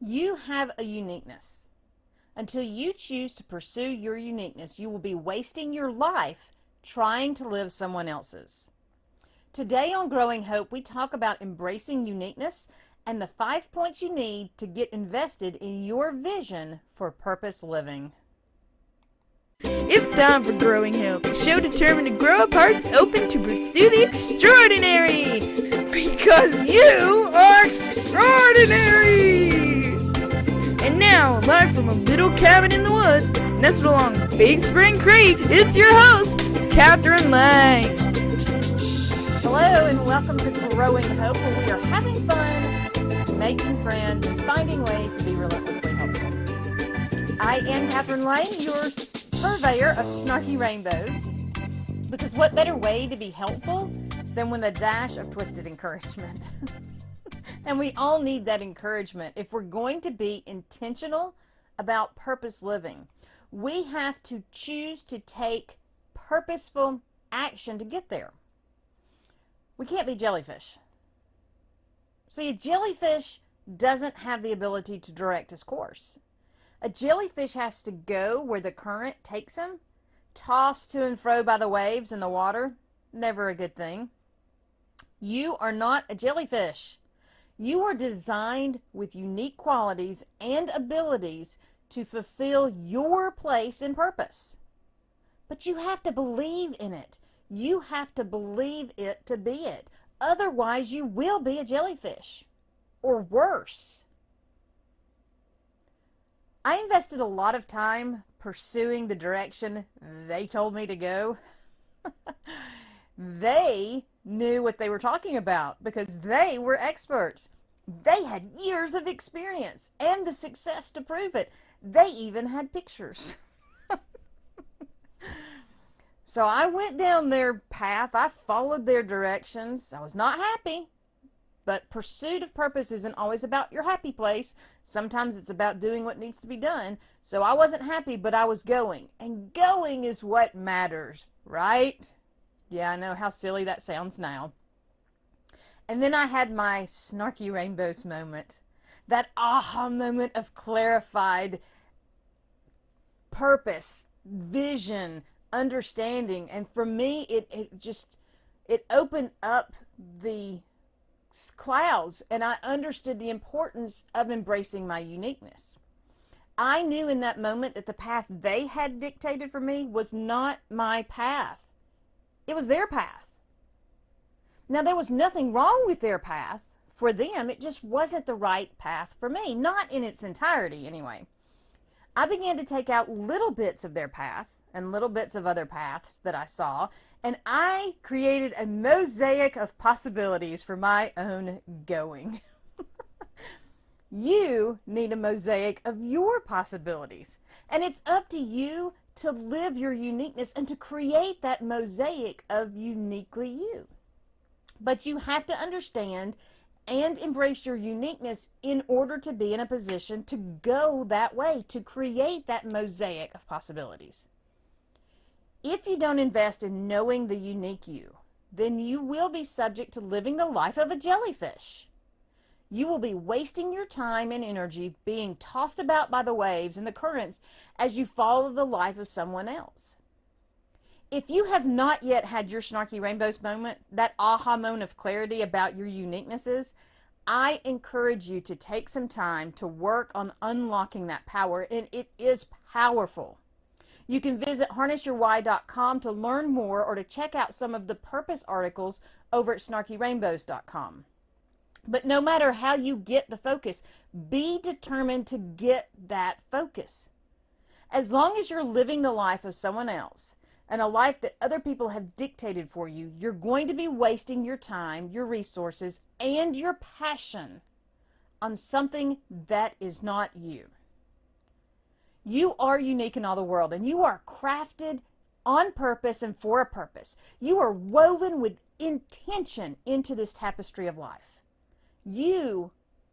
You have a uniqueness. Until you choose to pursue your uniqueness, you will be wasting your life trying to live someone else's. Today on Growing Hope, we talk about embracing uniqueness and the 5 points you need to get invested in your vision for purpose living. It's time for Growing Hope, the show determined to grow up hearts open to pursue the extraordinary. Because you are extraordinary! And now, live from a little cabin in the woods, nestled along Big Spring Creek, it's your host, Catherine Lang. Hello and welcome to Growing Hope, where we are having fun, making friends, and finding ways to be relentlessly helpful. I am Catherine Lane, your purveyor of snarky rainbows, because what better way to be helpful than with a dash of twisted encouragement? And we all need that encouragement if we're going to be intentional about purpose living. We have to choose to take purposeful action to get there. We can't be jellyfish. See, a jellyfish doesn't have the ability to direct his course. A jellyfish has to go where the current takes him, tossed to and fro by the waves in the water. Never a good thing. You are not a jellyfish. You are designed with unique qualities and abilities to fulfill your place in purpose. But you have to believe in it. You have to believe it to be it. Otherwise, you will be a jellyfish, or worse. I invested a lot of time pursuing the direction they told me to go. They knew what they were talking about because they were experts. They had years of experience and the success to prove it. They even had pictures. So I went down their path. I followed their directions. I was not happy, but pursuit of purpose isn't always about your happy place. Sometimes it's about doing what needs to be done. So I wasn't happy, but I was going. And going is what matters, right? Yeah, I know how silly that sounds now. And then I had my snarky rainbows moment. That aha moment of clarified purpose, vision, understanding. And for me, it opened up the clouds, and I understood the importance of embracing my uniqueness. I knew in that moment that the path they had dictated for me was not my path. It was their path. Now, there was nothing wrong with their path for them. It just wasn't the right path for me, not in its entirety anyway. I began to take out little bits of their path and little bits of other paths that I saw, and I created a mosaic of possibilities for my own going. You need a mosaic of your possibilities, and it's up to you to live your uniqueness and to create that mosaic of uniquely you. But you have to understand and embrace your uniqueness in order to be in a position to go that way, to create that mosaic of possibilities. If you don't invest in knowing the unique you, then you will be subject to living the life of a jellyfish. You will be wasting your time and energy being tossed about by the waves and the currents as you follow the life of someone else. If you have not yet had your snarky rainbows moment, that aha moment of clarity about your uniquenesses, I encourage you to take some time to work on unlocking that power, and it is powerful. You can visit harnessyourwhy.com to learn more or to check out some of the purpose articles over at snarkyrainbows.com. But no matter how you get the focus, be determined to get that focus. As long as you're living the life of someone else and a life that other people have dictated for you, you're going to be wasting your time, your resources, and your passion on something that is not you. You are unique in all the world, and you are crafted on purpose and for a purpose. You are woven with intention into this tapestry of life. You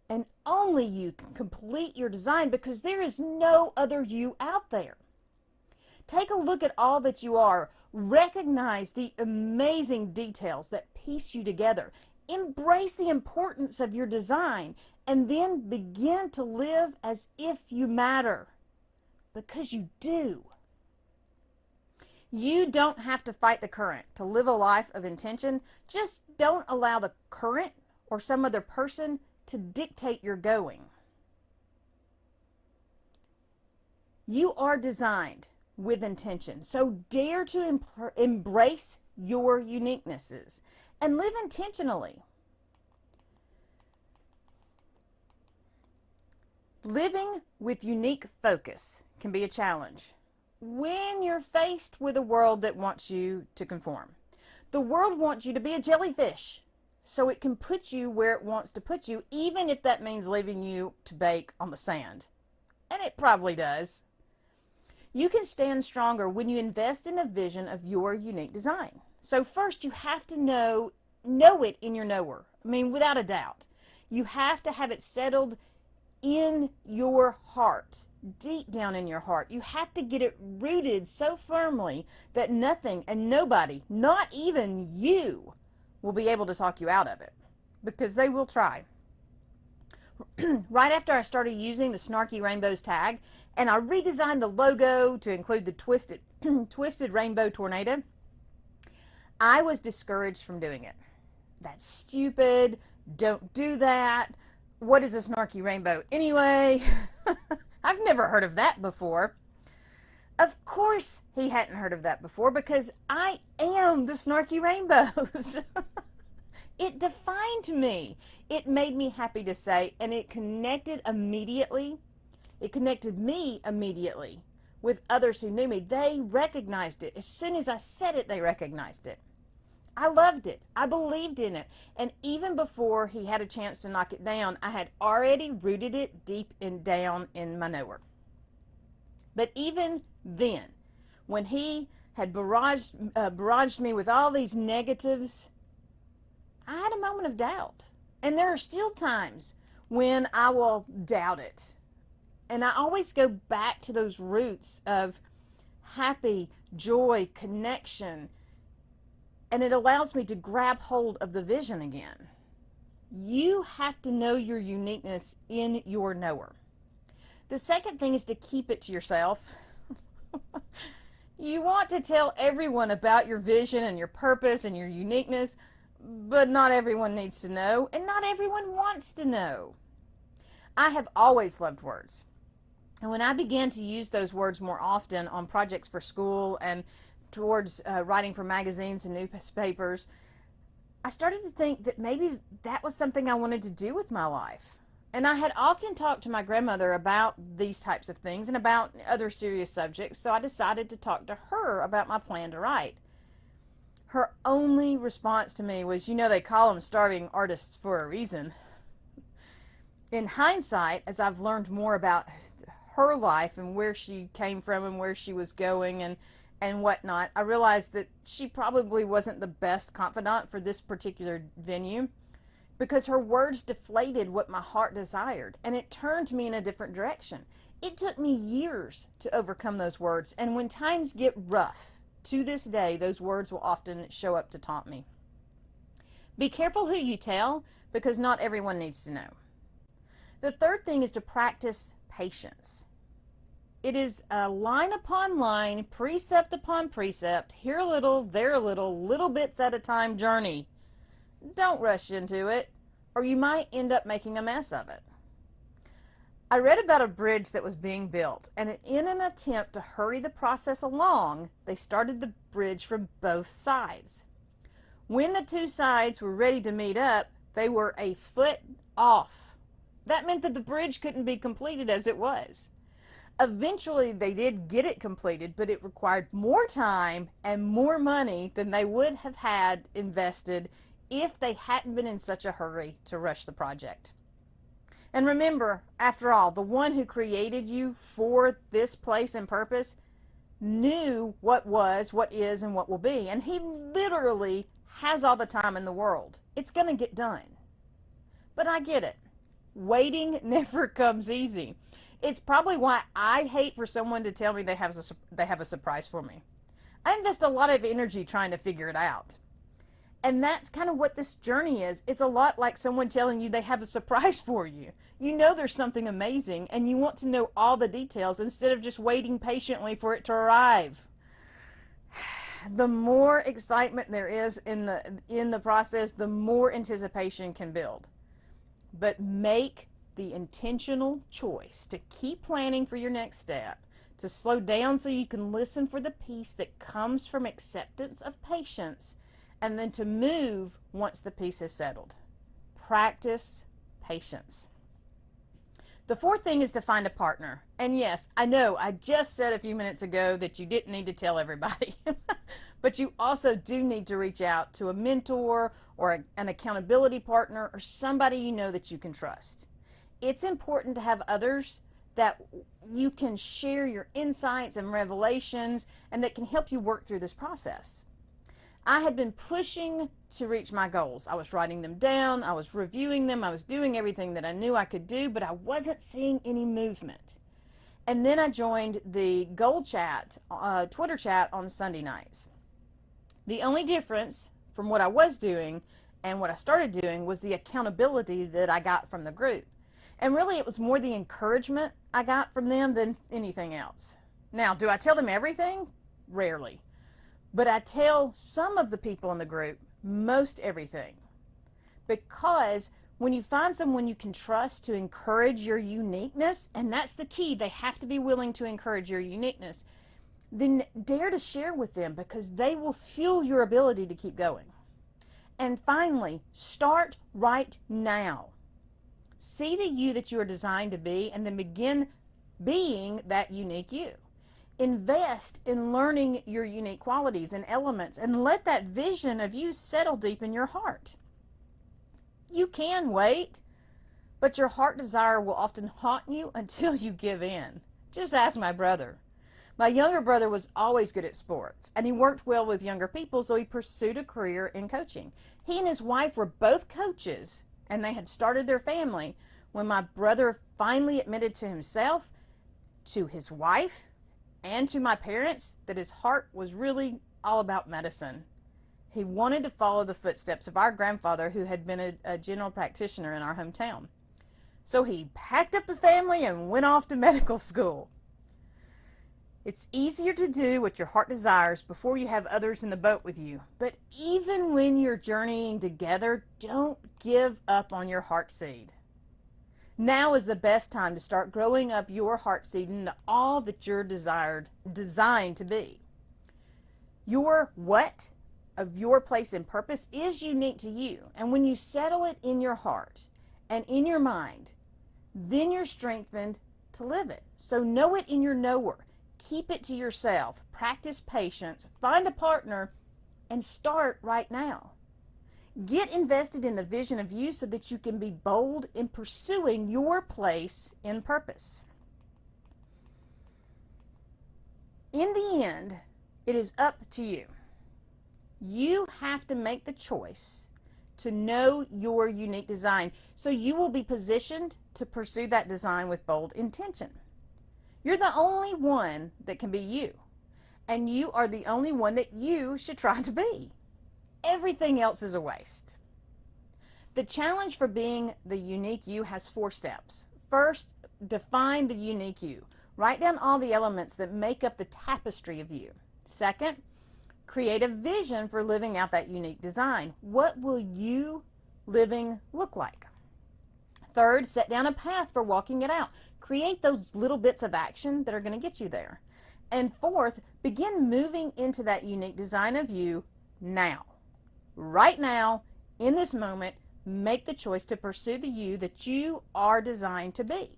and only you can complete your design because there is no other you out there. Take a look at all that you are. Recognize the amazing details that piece you together. Embrace the importance of your design and then begin to live as if you matter, because you do. You don't have to fight the current to live a life of intention. Just don't allow the current or some other person to dictate your going. You are designed with intention, so dare to embrace your uniquenesses and live intentionally. Living with unique focus can be a challenge when you're faced with a world that wants you to conform. The world wants you to be a jellyfish, so it can put you where it wants to put you, even if that means leaving you to bake on the sand. And it probably does. You can stand stronger when you invest in a vision of your unique design. So first, you have to know it in your knower. I mean, without a doubt. You have to have it settled in your heart, deep down in your heart. You have to get it rooted so firmly that nothing and nobody, not even you, will be able to talk you out of it, because they will try. Right after I started using the Snarky Rainbows tag, and I redesigned the logo to include the twisted rainbow tornado, I was discouraged from doing it. That's stupid. Don't do that. What is a snarky rainbow anyway? I've never heard of that before. Of course he hadn't heard of that before, because I am the Snarky Rainbows. It defined me. It made me happy to say, and it connected immediately. It connected me immediately with others who knew me. They recognized it. As soon as I said it, they recognized it. I loved it. I believed in it. And even before he had a chance to knock it down, I had already rooted it deep down in my But even then, when he had barraged me with all these negatives, I had a moment of doubt. And there are still times when I will doubt it. And I always go back to those roots of happy, joy, connection, and it allows me to grab hold of the vision again. You have to know your uniqueness in your knower. The second thing is to keep it to yourself. You want to tell everyone about your vision and your purpose and your uniqueness, but not everyone needs to know, and not everyone wants to know. I have always loved words. And when I began to use those words more often on projects for school and towards writing for magazines and newspapers, I started to think that maybe that was something I wanted to do with my life. And I had often talked to my grandmother about these types of things and about other serious subjects, so I decided to talk to her about my plan to write. Her only response to me was, they call them starving artists for a reason. In hindsight, as I've learned more about her life and where she came from and where she was going and whatnot, I realized that she probably wasn't the best confidant for this particular venue, because her words deflated what my heart desired, and it turned me in a different direction. It took me years to overcome those words, and when times get rough, to this day, those words will often show up to taunt me. Be careful who you tell, because not everyone needs to know. The third thing is to practice patience. It is a line upon line, precept upon precept, here a little, there a little bits at a time journey. Don't rush into it, or you might end up making a mess of it. I read about a bridge that was being built, and in an attempt to hurry the process along, they started the bridge from both sides. When the two sides were ready to meet up, they were a foot off. That meant that the bridge couldn't be completed as it was. Eventually, they did get it completed, but it required more time and more money than they would have had invested if they hadn't been in such a hurry to rush the project. And remember, after all, the one who created you for this place and purpose knew what was, what is, and what will be. And he literally has all the time in the world. It's going to get done. But I get it. Waiting never comes easy. It's probably why I hate for someone to tell me they have a surprise for me. I invest a lot of energy trying to figure it out. And that's kind of what this journey is. It's a lot like someone telling you they have a surprise for you. You know there's something amazing and you want to know all the details instead of just waiting patiently for it to arrive. The more excitement there is in the process, the more anticipation can build. But make the intentional choice to keep planning for your next step, to slow down so you can listen for the peace that comes from acceptance of patience, and then to move once the peace has settled. Practice patience. The fourth thing is to find a partner. And yes, I know I just said a few minutes ago that you didn't need to tell everybody. But you also do need to reach out to a mentor or an accountability partner or somebody you know that you can trust. It's important to have others that you can share your insights and revelations and that can help you work through this process. I had been pushing to reach my goals. I was writing them down, I was reviewing them, I was doing everything that I knew I could do, but I wasn't seeing any movement. And then I joined the Goal Chat, Twitter chat on Sunday nights. The only difference from what I was doing and what I started doing was the accountability that I got from the group. And really it was more the encouragement I got from them than anything else. Now, do I tell them everything? Rarely. But I tell some of the people in the group most everything. Because when you find someone you can trust to encourage your uniqueness, and that's the key, they have to be willing to encourage your uniqueness, then dare to share with them because they will fuel your ability to keep going. And finally, start right now. See the you that you are designed to be and then begin being that unique you. Invest in learning your unique qualities and elements and let that vision of you settle deep in your heart. You can wait, but your heart desire will often haunt you until you give in. Just ask my brother. My younger brother was always good at sports, and he worked well with younger people, so he pursued a career in coaching. He and his wife were both coaches, and they had started their family when my brother finally admitted to himself, to his wife, and to my parents that his heart was really all about medicine. He wanted to follow the footsteps of our grandfather who had been a general practitioner in our hometown. So he packed up the family and went off to medical school. It's easier to do what your heart desires before you have others in the boat with you. But even when you're journeying together, don't give up on your heart seed. Now is the best time to start growing up your heart seed into all that you're designed to be. Your what of your place and purpose is unique to you. And when you settle it in your heart and in your mind, then you're strengthened to live it. So know it in your knower. Keep it to yourself. Practice patience. Find a partner and start right now. Get invested in the vision of you so that you can be bold in pursuing your place in purpose. In the end, it is up to you. You have to make the choice to know your unique design so you will be positioned to pursue that design with bold intention. You're the only one that can be you, and you are the only one that you should try to be. Everything else is a waste. The challenge for being the unique you has 4 steps. First, define the unique you. Write down all the elements that make up the tapestry of you. Second, create a vision for living out that unique design. What will you living look like? Third, set down a path for walking it out. Create those little bits of action that are going to get you there. And fourth, begin moving into that unique design of you now. Right now, in this moment, make the choice to pursue the you that you are designed to be.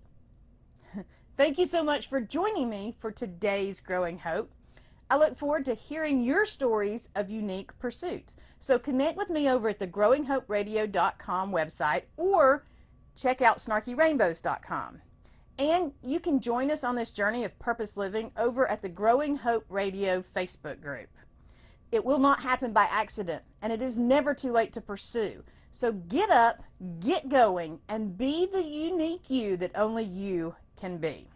Thank you so much for joining me for today's Growing Hope. I look forward to hearing your stories of unique pursuits. So connect with me over at the growinghoperadio.com website or check out snarkyrainbows.com. And you can join us on this journey of purpose living over at the Growing Hope Radio Facebook group. It will not happen by accident, and it is never too late to pursue. So get up, get going, and be the unique you that only you can be.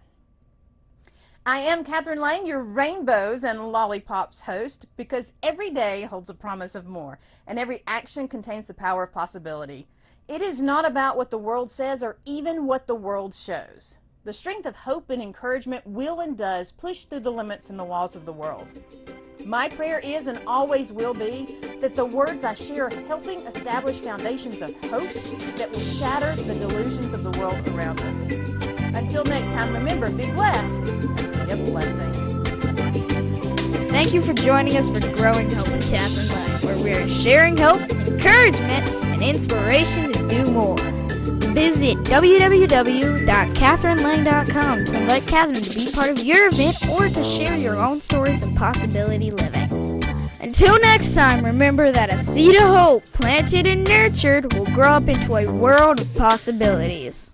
I am Catherine Lang, your Rainbows and Lollipops host, because every day holds a promise of more, and every action contains the power of possibility. It is not about what the world says or even what the world shows. The strength of hope and encouragement will and does push through the limits and the walls of the world. My prayer is and always will be that the words I share are helping establish foundations of hope that will shatter the delusions of the world around us. Until next time, remember, be blessed and be a blessing. Thank you for joining us for Growing Hope with Catherine Lang, where we are sharing hope, encouragement, and inspiration to do more. Visit www.catherinelang.com to invite Catherine to be part of your event or to share your own stories of possibility living. Until next time, remember that a seed of hope planted and nurtured will grow up into a world of possibilities.